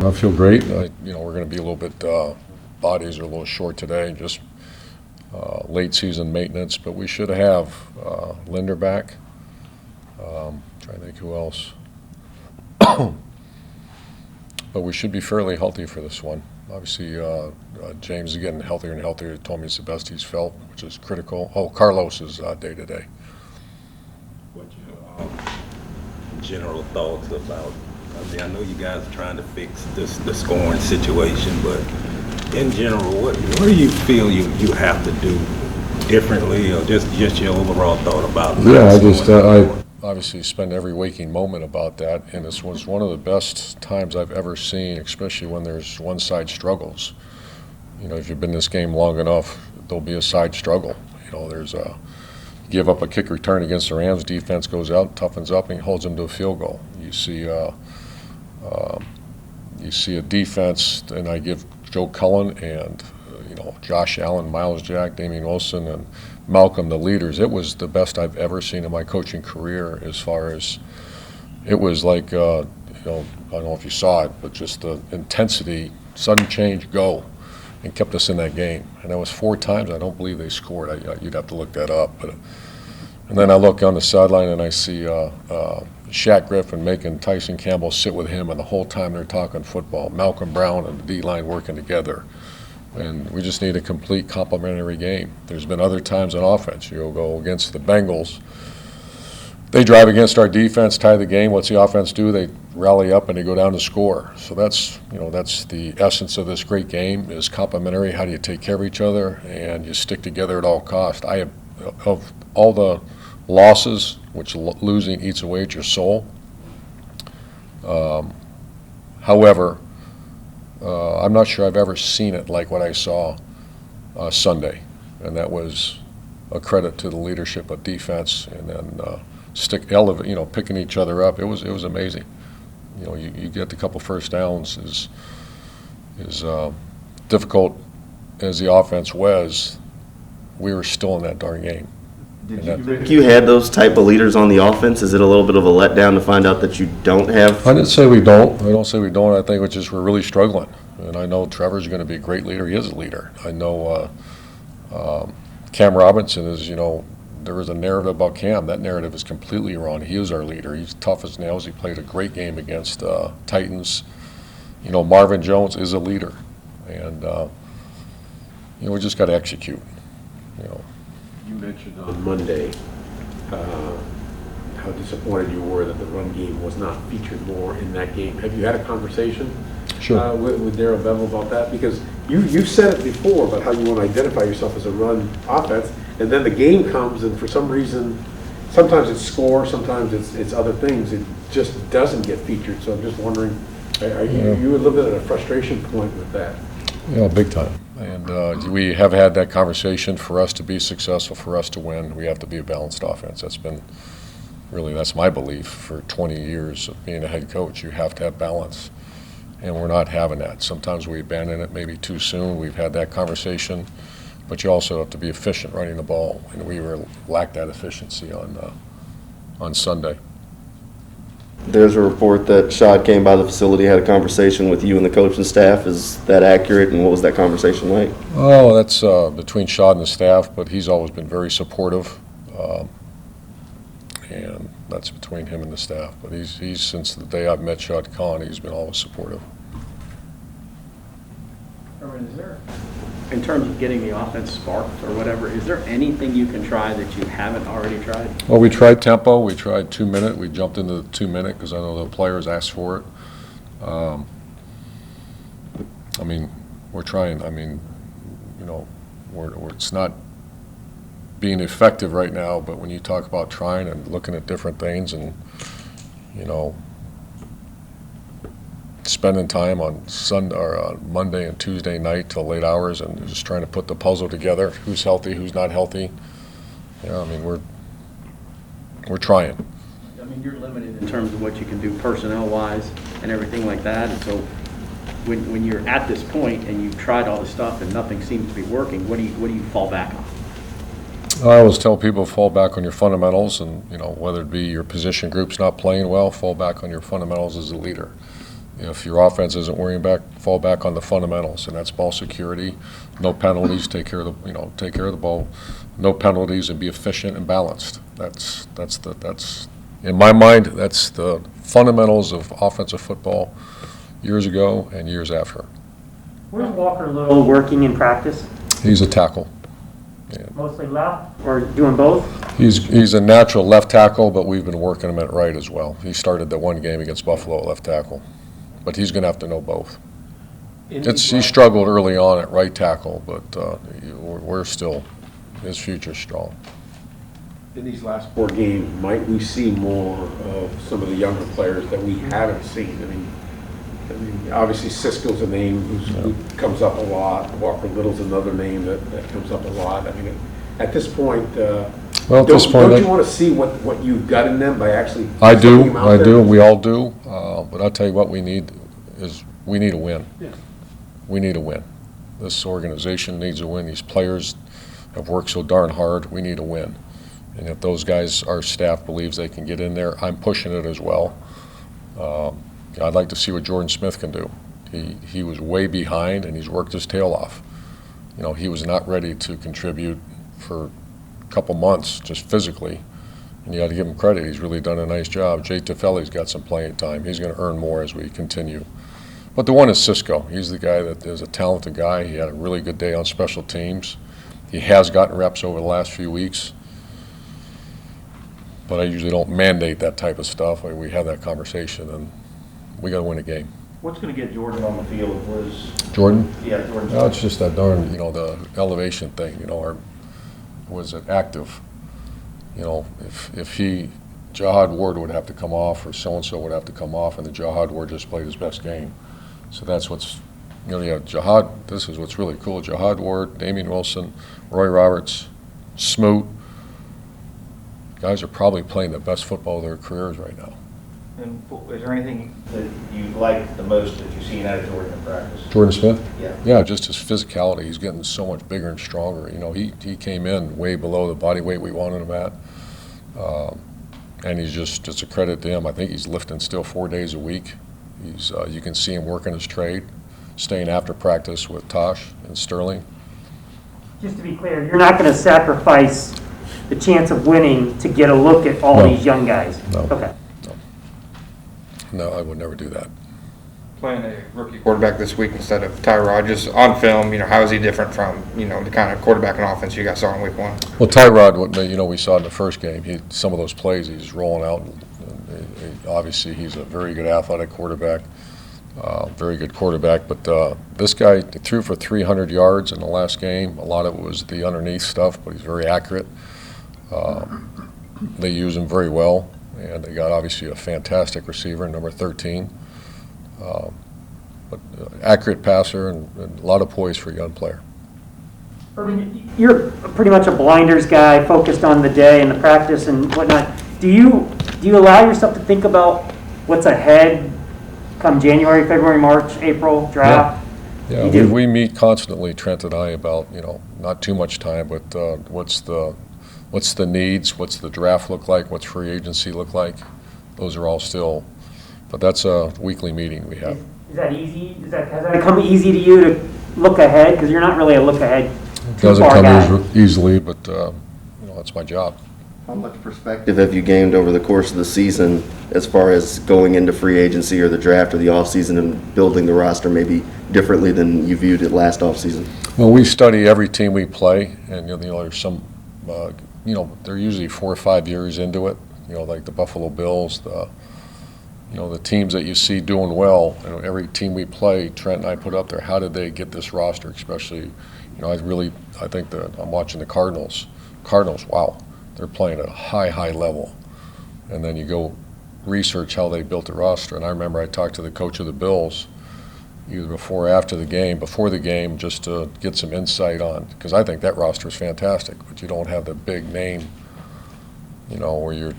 I feel great. We're going to be a little bit, bodies are a little short today, just late season maintenance, but we should have Linder back. Trying to think who else. But we should be fairly healthy for this one. Obviously, James is getting healthier and healthier. He told me it's the best he's felt, which is critical. Oh, Carlos is day to day. What your general thoughts about? I mean, I know you guys are trying to fix the scoring situation, but in general, what do you feel you have to do differently, or just your overall thought about? Yeah, I obviously spend every waking moment about that, and this was one of the best times I've ever seen, especially when there's one side struggles. If you've been in this game long enough, there'll be a side struggle. There's a give up a kick return against the Rams, defense goes out, toughens up, and holds them to a field goal. You see a defense, and I give Joe Cullen and Josh Allen, Miles Jack, Damian Wilson, and Malcolm the leaders. It was the best I've ever seen in my coaching career. As far as it was like, I don't know if you saw it, but just the intensity, sudden change, go, and kept us in that game. And that was 4 times. I don't believe they scored. You'd have to look that up. And then I look on the sideline and I see Shaq Griffin making Tyson Campbell sit with him, and the whole time they're talking football. Malcolm Brown and the D-line working together. And we just need a complete complementary game. There's been other times on offense. You'll go against the Bengals. They drive against our defense, tie the game. What's the offense do? They rally up and they go down to score. So that's the essence of this great game, is complementary. How do you take care of each other, and you stick together at all costs? Of all the losses, which losing eats away at your soul. However, I'm not sure I've ever seen it like what I saw Sunday, and that was a credit to the leadership of defense, and then picking each other up. It was amazing. You get the couple first downs is difficult as the offense was. We were still in that darn game. Did you think you had those type of leaders on the offense? Is it a little bit of a letdown to find out that you don't have? I didn't say we don't. I don't say we don't. I think it's just we're really struggling. And I know Trevor's going to be a great leader. He is a leader. I know Cam Robinson is, there was a narrative about Cam. That narrative is completely wrong. He is our leader. He's tough as nails. He played a great game against Titans. Marvin Jones is a leader. And, we just got to execute, You mentioned on Monday how disappointed you were that the run game was not featured more in that game. Have you had a conversation with Darrell Bevell about that? Because you've said it before about how you want to identify yourself as a run offense, and then the game comes, and for some reason, sometimes it's score, sometimes it's other things. It just doesn't get featured. So I'm just wondering, are you a little bit at a frustration point with that? Yeah, big time. And we have had that conversation. For us to be successful, for us to win, we have to be a balanced offense. That's my belief for 20 years of being a head coach. You have to have balance, and we're not having that. Sometimes we abandon it maybe too soon. We've had that conversation, but you also have to be efficient running the ball, and we lacked that efficiency on Sunday. There's a report that Shad came by the facility, had a conversation with you and the coaching staff. Is that accurate, and what was that conversation like? Oh, that's between Shad and the staff, but he's always been very supportive, and that's between him and the staff. But he's since the day I've met Shad Khan, he's been always supportive. Erwin, is there, in terms of getting the offense sparked or whatever, is there anything you can try that you haven't already tried? Well, we tried tempo. We tried 2-minute. We jumped into the 2-minute because I know the players asked for it. We're trying. It's not being effective right now, but when you talk about trying and looking at different things and, spending time on Sunday or on Monday and Tuesday night till late hours and just trying to put the puzzle together, who's healthy, who's not healthy. We're trying. You're limited in terms of what you can do personnel-wise and everything like that. And so when you're at this point and you've tried all this stuff and nothing seems to be working, what do you fall back on? I always tell people fall back on your fundamentals, and whether it be your position group's not playing well, fall back on your fundamentals as a leader. If your offense isn't worrying back, fall back on the fundamentals, and that's ball security, no penalties, take care of the ball, no penalties, and be efficient and balanced. That's in my mind, that's the fundamentals of offensive football years ago and years after. Where's Walker Little working in practice? He's a tackle. Mostly left or doing both? He's a natural left tackle, but we've been working him at right as well. He started the one game against Buffalo at left tackle, but he's going to have to know both. He struggled early on at right tackle, but we're still, his future's strong. In these last 4 games, might we see more of some of the younger players that we haven't seen? I mean, obviously Cisco's a name who comes up a lot. Walker Little's another name that comes up a lot. I mean, at this point, don't you want to see what you've got in them by actually? I putting them out there? we all do. But I'll tell you what we need a win. Yeah. We need a win. This organization needs a win. These players have worked so darn hard. We need a win. And if those guys, our staff believes they can get in there, I'm pushing it as well. I'd like to see what Jordan Smith can do. He was way behind, and he's worked his tail off. He was not ready to contribute for a couple months, just physically. And you got to give him credit. He's really done a nice job. Jay Tefeli's got some playing time. He's going to earn more as we continue. But the one is Cisco. He's the guy that is a talented guy. He had a really good day on special teams. He has gotten reps over the last few weeks. But I usually don't mandate that type of stuff. We have that conversation, and we got to win a game. What's going to get Jordan on the field was, Jordan? yeah, Jordan. No, it's just that darn, the elevation thing, or was it active? If Jihad Ward would have to come off, or so-and-so would have to come off, and the Jihad Ward just played his best game. So that's what's, Jihad, this is what's really cool. Jihad Ward, Damian Wilson, Roy Roberts, Smoot, guys are probably playing the best football of their careers right now. And is there anything that you like the most that you've seen out of Jordan in practice? Jordan Smith? Yeah. Yeah, just his physicality. He's getting so much bigger and stronger. He came in way below the body weight we wanted him at. And it's a credit to him. I think he's lifting still 4 days a week. You can see him working his trade, staying after practice with Tosh and Sterling. Just to be clear, you're not going to sacrifice the chance of winning to get a look at all No. these young guys? No. Okay. No, I would never do that. Playing a rookie quarterback this week instead of Tyrod, just on film, how is he different from, the kind of quarterback and offense you guys saw in week 1? Well, Tyrod, we saw in the first game, some of those plays he's rolling out. Obviously, he's a very good athletic quarterback, very good quarterback. But this guy threw for 300 yards in the last game. A lot of it was the underneath stuff, but he's very accurate. They use him very well, and they got obviously a fantastic receiver, number 13. But accurate passer and a lot of poise for a young player. Urban, you're pretty much a blinders guy, focused on the day and the practice and whatnot. Do you allow yourself to think about what's ahead come January, February, March, April, draft? Yeah, You do. we meet constantly, Trent and I, about, not too much time, but what's the needs, what's the draft look like, what's free agency look like. Those are all still, but that's a weekly meeting we have. Is that easy? Has that become easy to you to look ahead? Because you're not really a look ahead It too doesn't far come guy. easily, but it's my job. How much perspective have you gained over the course of the season as far as going into free agency or the draft or the offseason and building the roster maybe differently than you viewed it last offseason? Well, we study every team we play, and there's some, they're usually 4 or 5 years into it. Like the Buffalo Bills, the teams that you see doing well. Every team we play, Trent and I put up there. How did they get this roster? Especially, I think that I'm watching the Cardinals. Wow, they're playing at a high level. And then you go research how they built the roster. And I remember I talked to the coach of the Bills either before or after the game, just to get some insight on, because I think that roster is fantastic, but you don't have the big name, where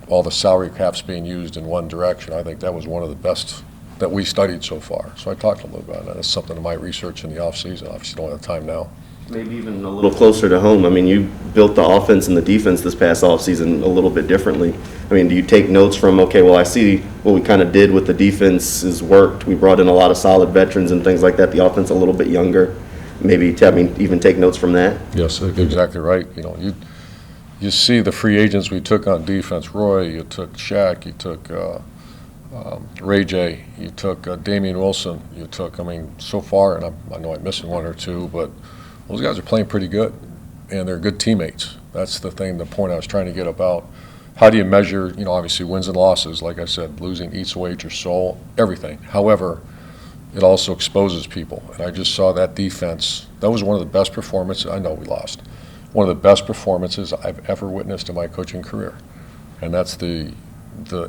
all the salary cap's being used in one direction. I think that was one of the best that we studied so far. So I talked a little about that. That's something I might research in the off season. Obviously don't have time now. Maybe even a little closer to home. I mean, you built the offense and the defense this past offseason a little bit differently. I mean, do you take notes from, okay, well, I see what we kind of did with the defense has worked. We brought in a lot of solid veterans and things like that. The offense a little bit younger. Maybe, even take notes from that. Yes, exactly right. You know, you see the free agents we took on defense, Roy, you took Shaq, you took Ray J, you took Damian Wilson, you took, I mean, so far, and I know I'm missing one or two, but those guys are playing pretty good, and they're good teammates. That's the thing, the point I was trying to get about. How do you measure, you know, obviously wins and losses, like I said, losing eats away at your soul, everything. However, it also exposes people, and I just saw that defense. That was one of the best performances. I know we lost. One of the best performances I've ever witnessed in my coaching career, and that's the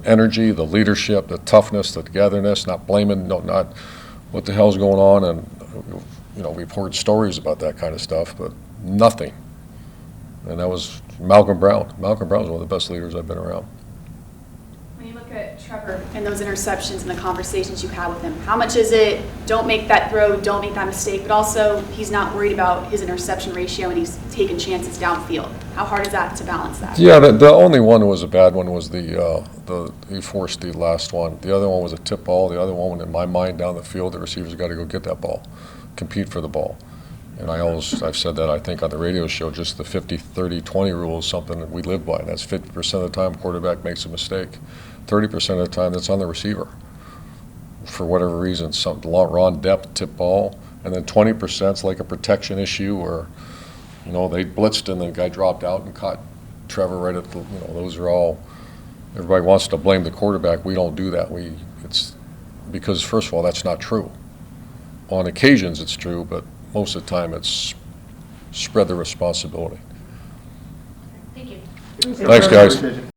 energy, the leadership, the toughness, the togetherness, not blaming, not what the hell's going on, and you know, we've heard stories about that kind of stuff, but nothing. And that was Malcolm Brown. Malcolm Brown's one of the best leaders I've been around. When you look at Trevor and those interceptions and the conversations you've had with him, how much is it, don't make that throw, don't make that mistake, but also he's not worried about his interception ratio and he's taking chances downfield? How hard is that to balance that? Yeah, the only one that was a bad one was he forced the last one. The other one was a tip ball. The other one, in my mind, down the field, the receivers got to go get that ball, compete for the ball. And I've said that, I think, on the radio show, just the 50-30-20 rule is something that we live by. And that's 50% of the time quarterback makes a mistake. 30% of the time that's on the receiver for whatever reason, some raw depth tip ball. And then 20% is like a protection issue, or, you know, they blitzed and the guy dropped out and caught Trevor right at the, you know, those are all, everybody wants to blame the quarterback. We don't do that. It's because, first of all, that's not true. On occasions it's true, but most of the time it's spread the responsibility. Thank you. Thanks, guys.